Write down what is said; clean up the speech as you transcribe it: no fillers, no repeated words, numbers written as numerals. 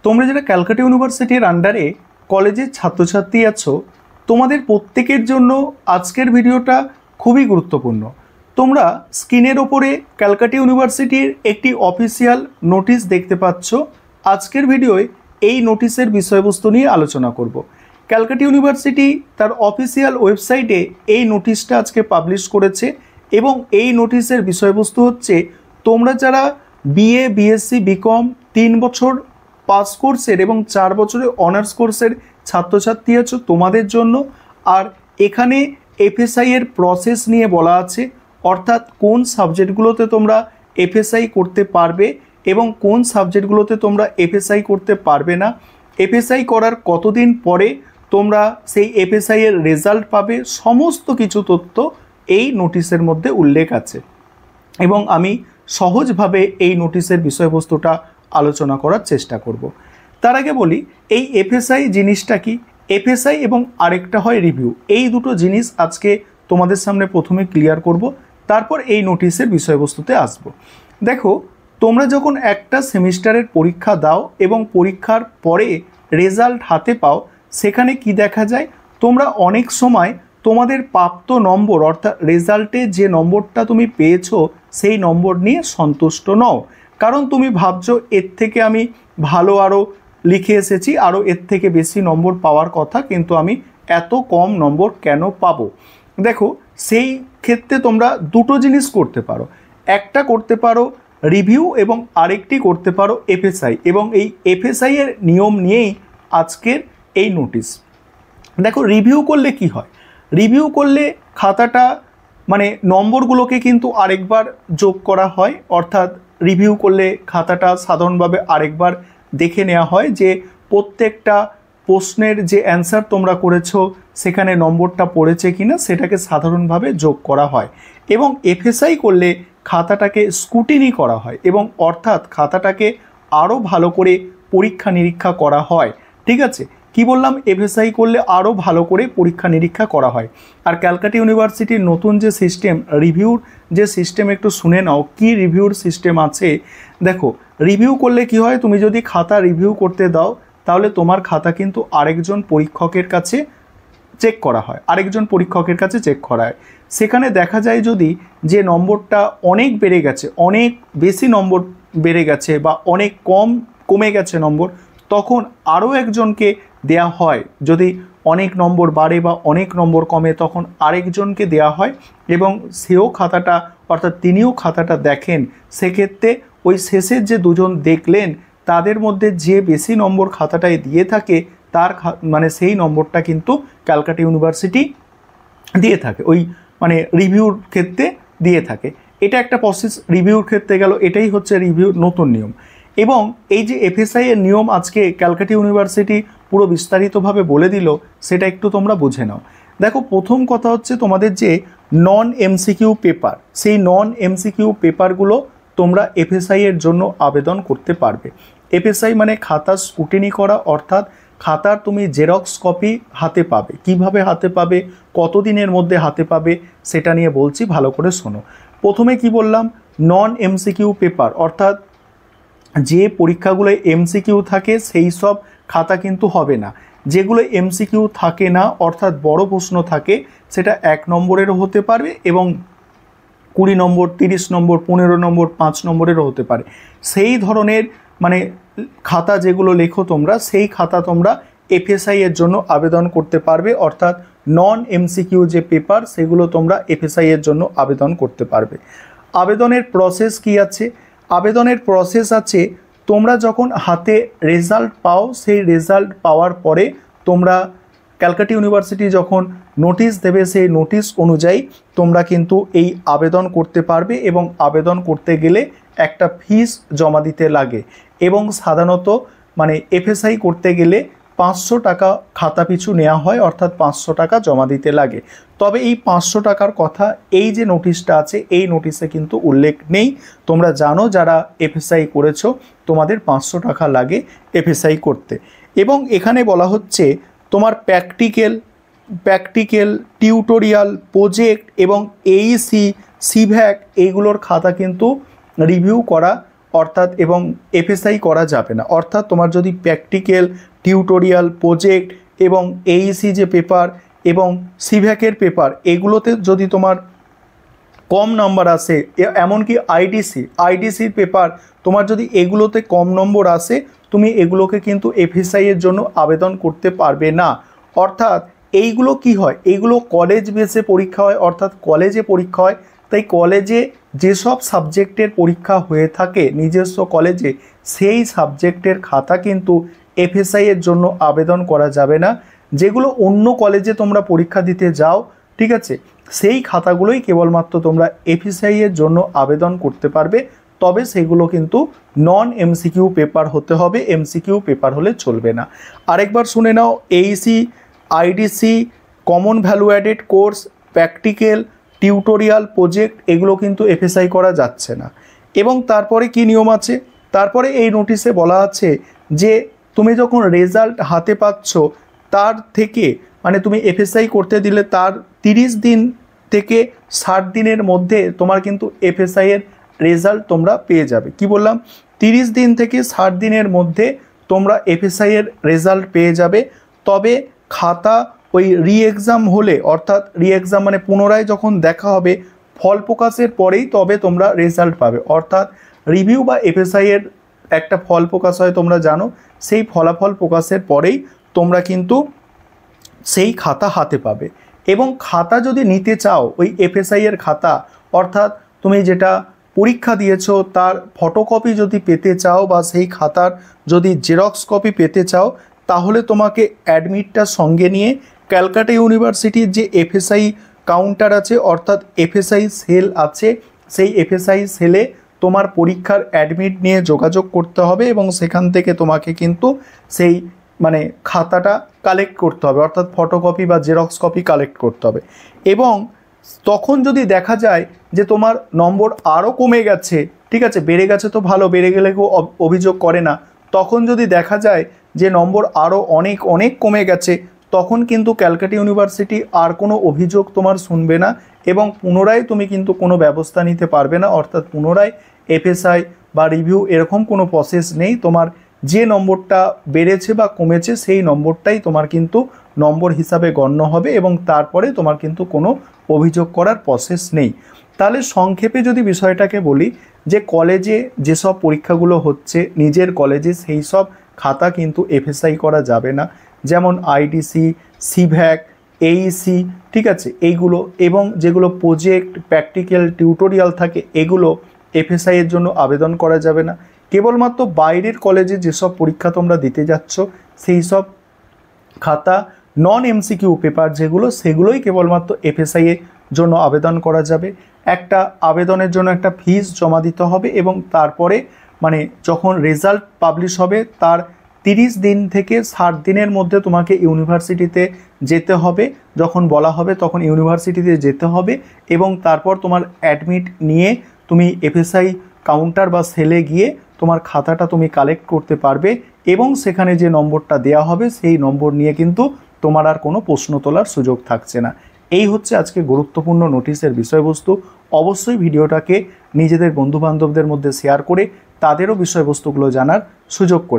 তোমরা যারা ক্যালকাটা ইউনিভার্সিটির আন্ডারে কলেজের ছাত্রছাত্রী আছো, তোমাদের প্রত্যেকের জন্য আজকের ভিডিওটা খুবই গুরুত্বপূর্ণ। তোমরা স্ক্রিনের ওপরে ক্যালকাটা ইউনিভার্সিটির একটি অফিসিয়াল নোটিশ দেখতে পাচ্ছ। আজকের ভিডিওয় এই নোটিশের বিষয়বস্তু নিয়ে আলোচনা করব। ক্যালকাটা ইউনিভার্সিটি তার অফিসিয়াল ওয়েবসাইটে এই নোটিশটা আজকে পাবলিশ করেছে এবং এই নোটিশের বিষয়বস্তু হচ্ছে, তোমরা যারা বিএ, বিএসসি, বিকম 3 বছর পাস কোর্সের এবং 4 বছরের অনার্স কোর্সের ছাত্রছাত্রী আছো তোমাদের জন্য। আর এখানে এফএসআই এর প্রসেস নিয়ে বলা আছে, অর্থাৎ কোন সাবজেক্টগুলোতে তোমরা এফএসআই করতে পারবে এবং কোন সাবজেক্টগুলোতে তোমরা এফএসআই করতে পারবে না, এফএসআই করার কতদিন পরে তোমরা সেই এফএসআই এর রেজাল্ট পাবে, সমস্ত কিছু তথ্য এই নোটিশের মধ্যে উল্লেখ আছে এবং আমি সহজভাবে এই নোটিশের বিষয়বস্তুটা আলোচনা করার চেষ্টা করব। তার আগে বলি, এই এফএসআই জিনিসটা কি? এফএসআই এবং আরেকটা হয় রিভিউ, এই দুটো জিনিস আজকে তোমাদের সামনে প্রথমে ক্লিয়ার করব, তারপর এই নোটিশের বিষয়বস্তুতে আসব। দেখো, তোমরা যখন একটা সেমিস্টারের পরীক্ষা দাও এবং পরীক্ষার পরে রেজাল্ট হাতে পাও, সেখানে কি দেখা যায়, তোমরা অনেক সময় তোমাদের প্রাপ্ত নম্বর অর্থাৎ রেজাল্টে যে নম্বরটা তুমি পেয়েছো সেই নম্বর নিয়ে সন্তুষ্ট নও। কারণ তুমি ভাবছো এর থেকে আমি ভালো আরও লিখে এসেছি, আরও এর থেকে বেশি নম্বর পাওয়ার কথা, কিন্তু আমি এত কম নম্বর কেন পাবো। দেখো, সেই ক্ষেত্রে তোমরা দুটো জিনিস করতে পারো, একটা করতে পারো রিভিউ এবং আরেকটি করতে পারো এফএসআই, এবং এই এফএসআই এর নিয়ম নিয়েই আজকের এই নোটিশ। দেখো, রিভিউ করলে কি হয়, রিভিউ করলে খাতাটা মানে নম্বরগুলোকে কিন্তু আরেকবার যোগ করা হয়, অর্থাৎ রিভিউ করলে খাতাটা সাধারণভাবে আরেকবার দেখে নেওয়া হয় যে প্রত্যেকটা প্রশ্নের যে অ্যান্সার তোমরা করেছো সেখানে নম্বরটা পড়েছে কিনা, সেটাকে সাধারণভাবে যোগ করা হয়। এবং এফএসআই করলে খাতাটাকে স্ক্রুটিনি করা হয় এবং অর্থাৎ খাতাটাকে আরও ভালো করে পরীক্ষা নিরীক্ষা করা হয়। ঠিক আছে, কি বললাম, এফএসআই করলে আরও ভালো করে পরীক্ষা নিরীক্ষা করা হয়। আর ক্যালকাটা ইউনিভার্সিটির নতুন যে সিস্টেম, রিভিউর যে সিস্টেম, একটু শুনে নাও কি রিভিউর সিস্টেম আছে। দেখো, রিভিউ করলে কি হয়, তুমি যদি খাতা রিভিউ করতে দাও তাহলে তোমার খাতা কিন্তু আরেকজন পরীক্ষকের কাছে চেক করা হয়, সেখানে দেখা যায় যদি যে নম্বরটা অনেক বেড়ে গেছে, অনেক বেশি নম্বর বেড়ে গেছে বা অনেক কমে গেছে নম্বর, তখন আরও একজনকে দেয়া হয়। যদি অনেক নম্বর বাড়ে বা অনেক নম্বর কমে, তখন আরেকজনকে দেয়া হয় এবং সেও খাতাটা অর্থাৎ তিনিও খাতাটা দেখেন। সেক্ষেত্রে ওই শেষের যে দুজন দেখলেন তাদের মধ্যে যে বেশি নম্বর খাতাটায় দিয়ে থাকে তার মানে সেই নম্বরটা কিন্তু ক্যালকাটা ইউনিভার্সিটি দিয়ে থাকে, ওই মানে রিভিউর ক্ষেত্রে দিয়ে থাকে। এটা একটা প্রসেস রিভিউর ক্ষেত্রে গেল, এটাই হচ্ছে রিভিউর নতুন নিয়ম। এবং এই যে এফএসআই এর নিয়ম আজকে ক্যালকাটা ইউনিভার্সিটি পুরো বিস্তারিতভাবে বলে দিল, সেটা একটু তোমরা বুঝে নাও। দেখো, প্রথম কথা হচ্ছে তোমাদের যে নন এমসিকিউ পেপার, সেই নন এমসিকিউ পেপারগুলো তোমরা এফএসআই এর জন্য আবেদন করতে পারবে। এফএসআই মানে খাতা স্ক্রুটিনি করা, অর্থাৎ খাতার তুমি জেরক্স কপি হাতে পাবে। কিভাবে হাতে পাবে, কতদিনের মধ্যে হাতে পাবে, সেটা নিয়ে বলছি, ভালো করে শোনো। প্রথমে কি বললাম, নন এমসিকিউ পেপার, অর্থাৎ যে পরীক্ষাগুলো এমসিকিউ থাকে সেই সব খাতা কিন্তু হবে না। যেগুলো এমসিকিউ থাকে না অর্থাৎ বড় প্রশ্ন থাকে, সেটা 1 নম্বরেরও হতে পারবে এবং 20 নম্বর, 30 নম্বর, 15 নম্বর, 5 নম্বরেরও হতে পারে। সেই ধরনের মানে খাতা যেগুলো লেখো তোমরা, সেই খাতা তোমরা এফএসআই এর জন্য আবেদন করতে পারবে, অর্থাৎ নন এমসিকিউ যে পেপার সেগুলো তোমরা এফএসআই এর জন্য আবেদন করতে পারবে। আবেদনের প্রসেস কি আছে? আবেদনের প্রসেস আছে, তোমরা যখন হাতে রেজাল্ট পাও, সেই রেজাল্ট পাওয়ার পরে তোমরা ক্যালকাটা ইউনিভার্সিটি যখন নোটিশ দেবে, সেই নোটিশ অনুযায়ী তোমরা কিন্তু এই আবেদন করতে পারবে এবং আবেদন করতে গেলে একটা ফিস জমা দিতে লাগে এবং সাধারণত মানে এফএসআই করতে গেলে 500 টাকা খাতা পিছু নেওয়া হয়, অর্থাৎ 500 টাকা জমা দিতে লাগে। তবে এই 500 টাকার কথা এই যে নোটিশটা আছে এই নোটিশে কিন্তু উল্লেখ নেই। তোমরা জানো যারা এফএসআই করেছো তোমাদের 500 টাকা লাগে এফএসআই করতে। এবং এখানে বলা হচ্ছে তোমার প্র্যাকটিক্যাল, টিউটোরিয়াল, প্রজেক্ট এবং এইসি, সিভ্যাক এইগুলোর খাতা কিন্তু রিভিউ করা অর্থাৎ এবং এফএসআই করা যাবে না। অর্থাৎ তোমার যদি প্র্যাকটিক্যাল, টিউটোরিয়াল, প্রজেক্ট এবং এইসি যে পেপার এবং সিভ্যাকের পেপার এগুলোতে যদি তোমার কম নাম্বার আসে, এমনকি আইডিসির পেপার তোমার যদি এগুলোতে কম নম্বর আসে, তুমি এগুলোকে কিন্তু এফএসআই এর জন্য আবেদন করতে পারবে না। অর্থাৎ এইগুলো কি হয়, এইগুলো কলেজ বেসে পরীক্ষা হয়, অর্থাৎ কলেজে পরীক্ষা হয়। তাই কলেজে যেসব সাবজেক্টের পরীক্ষা হয়ে থাকে নিজস্ব কলেজে, সেই সাবজেক্টের খাতা কিন্তু এফএসআই এর জন্য আবেদন করা যাবে না। যেগুলো অন্য কলেজে তোমরা পরীক্ষা দিতে যাও, ঠিক আছে, সেই খাতাগুলোই কেবলমাত্র তোমরা এফএসআই এর জন্য আবেদন করতে পারবে। তবে সেগুলো কিন্তু নন এমসিকিউ পেপার হতে হবে, এমসিকিউ পেপার হলে চলবে না। আরেকবার শুনে নাও, AEC, IDC, common value added course, practical, tutorial, project এগুলো কিন্তু এফএসআই করা যাচ্ছে না। এবং তারপরে কি নিয়ম আছে, তারপরে এই নোটিশে বলা আছে যে তুমি যখন রেজাল্ট হাতে পাচ্ছ তার থেকে মানে তুমি এফএসআই করতে দিলে তার 30 দিন থেকে 60 দিনের মধ্যে তোমার কিন্তু এফএসআই এর রেজাল্ট তোমরা পেয়ে যাবে। কি বললাম, 30 দিন থেকে 60 দিনের মধ্যে তোমরা এফএসআই এর রেজাল্ট পেয়ে যাবে। তবে খাতা ওই এক্সাম হলে, অর্থাৎ এক্সাম মানে পুনরায় যখন দেখা হবে ফল প্রকাশের পরেই তবে তোমরা রেজাল্ট পাবে। অর্থাৎ রিভিউ বা এফএসআই এর একটা ফল প্রকাশ হয় তোমরা জানো, সেই ফলাফল প্রকাশের পরেই তোমরা কিন্তু সেই খাতা হাতে পাবে। এবং খাতা যদি নিতে চাও, ওই এফএসআই এর খাতা, অর্থাৎ তুমি যেটা পরীক্ষা দিয়েছো তার ফটোকপি যদি পেতে চাও বা সেই খাতার যদি জেরক্স কপি পেতে চাও, তাহলে তোমাকে অ্যাডমিটটা সঙ্গে নিয়ে ক্যালকাটা ইউনিভার্সিটির যে এফএসআই কাউন্টার আছে, অর্থাৎ এফএসআই সেল আছে, সেই এফএসআই সেলে তোমার পরীক্ষার অ্যাডমিট নিয়ে যোগাযোগ করতে হবে এবং সেখান থেকে তোমাকে কিন্তু সেই মানে খাতাটা কালেক্ট করতে হবে, অর্থাৎ ফটোকপি বা জেরক্স কপি কালেক্ট করতে হবে। এবং তখন যদি দেখা যায় যে তোমার নম্বর আরও কমে গেছে, ঠিক আছে, বেড়ে গেছে তো ভালো, বেড়ে গেলে কেউ অভিযোগ করে না। তখন যদি দেখা যায় যে নম্বর আরও অনেক অনেক কমে গেছে, তখন কিন্তু ক্যালকাটা ইউনিভার্সিটি আর কোনো অভিযোগ তোমার শুনবে না এবং পুনরায় তুমি কিন্তু কোনো ব্যবস্থা নিতে পারবে না। অর্থাৎ পুনরায় এফএসআই বা রিভিউ এরকম কোনো প্রসেস নেই। তোমার যে নম্বরটা বেড়েছে বা কমেছে সেই নম্বরটাই তোমার কিন্তু নম্বর হিসাবে গণ্য হবে এবং তারপরে তোমার কিন্তু কোনো অভিযোগ করার প্রসেস নেই। তাহলে সংক্ষেপে যদি বিষয়টাকে বলি যে কলেজে যেসব পরীক্ষাগুলো হচ্ছে নিজের কলেজে, সেই সব খাতা কিন্তু এফএসআই করা যাবে না। যেমন আইডিসি, সিভ্যাক, এইসি, ঠিক আছে, এইগুলো এবং যেগুলো প্রজেক্ট, প্র্যাকটিক্যাল, টিউটোরিয়াল থাকে এগুলো এফএসআই এর জন্য আবেদন করা যাবে না। কেবলমাত্র বাইরের কলেজে যেসব পরীক্ষা তোমরা দিতে যাচ্ছ সেই সব খাতা নন এমসিকিউ পেপার যেগুলো, সেগুলোই কেবলমাত্র এফএসআই এর জন্য আবেদন করা যাবে। একটা আবেদনের জন্য একটা ফিস জমা দিতে হবে এবং তারপরে মানে যখন রেজাল্ট পাবলিশ হবে তার 30 দিন থেকে 60 দিনের মধ্যে তোমাকে ইউনিভার্সিটিতে যেতে হবে। যখন বলা হবে তখন ইউনিভার্সিটিতে যেতে হবে এবং তারপর তোমার অ্যাডমিট নিয়ে তুমি এফএসআই কাউন্টার বা সেলে গিয়ে তোমার খাতাটা তুমি কালেক্ট করতে পারবে এবং সেখানে যে নম্বরটা দেয়া হবে সেই নম্বর নিয়ে কিন্তু তোমার আর কোনো প্রশ্ন তোলার সুযোগ থাকছে না। এই হচ্ছে আজকে গুরুত্বপূর্ণ নোটিশের বিষয়বস্তু। অবশ্যই ভিডিওটাকে নিজেদের বন্ধুবান্ধবদের মধ্যে শেয়ার করে তাদেরও বিষয়বস্তুগুলো জানার সুযোগ করে